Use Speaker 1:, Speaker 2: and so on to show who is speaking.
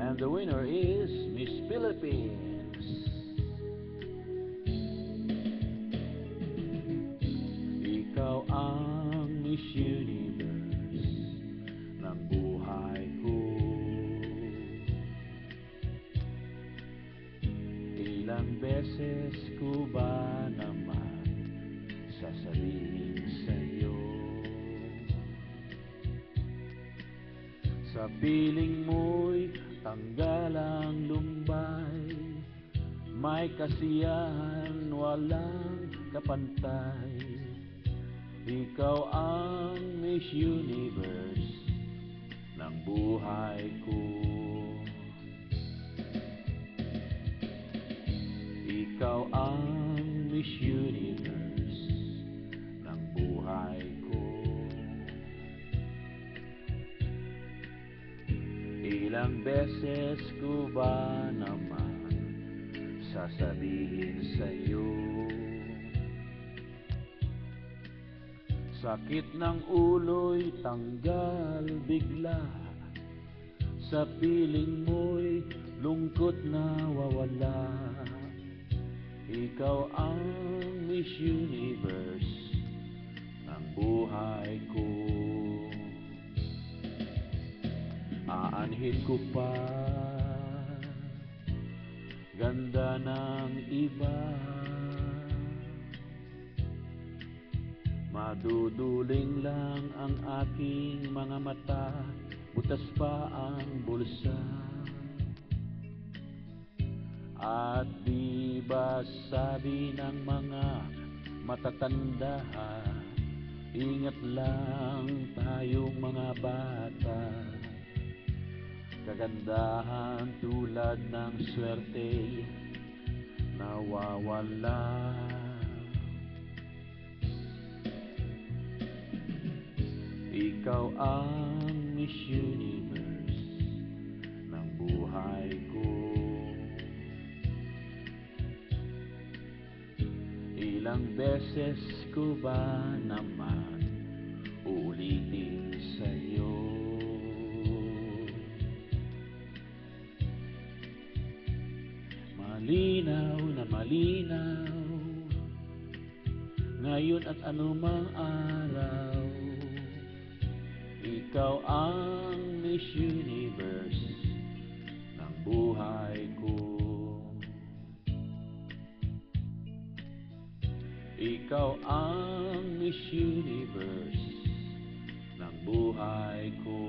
Speaker 1: And the winner is Miss Philippines. Ikaw ang Miss Universe ng buhay ko. Ilang beses ko ba naman sasabihin sa'yo, sa piling mo'y tanggal ang lumbay, may kasiyahan walang kapantay. Ikaw ang Miss Universe ng buhay ko. Ikaw ang Miss Universe ng buhay ko. Ilang beses ko ba naman sasabihin sa'yo, sakit ng ulo'y tanggal bigla, sa piling mo'y lungkot na wawala. Ikaw ang Miss Universe ng buhay ko. Aanhin ko pa ganda ng iba, maduduling lang ang aking mga mata, butas pa ang bulsa. At di ba sabi ng mga matatanda, ingat lang tayong mga bata. Kagandahan tulad ng swerte nawawala. Ikaw ang Miss Universe ng buhay ko. Ilang beses ko ba naman uulitin sa'yo, malinaw na malinaw ngayon at anumang araw, ikaw ang Miss Universe ng buhay ko. Ikaw ang Miss Universe ng buhay ko.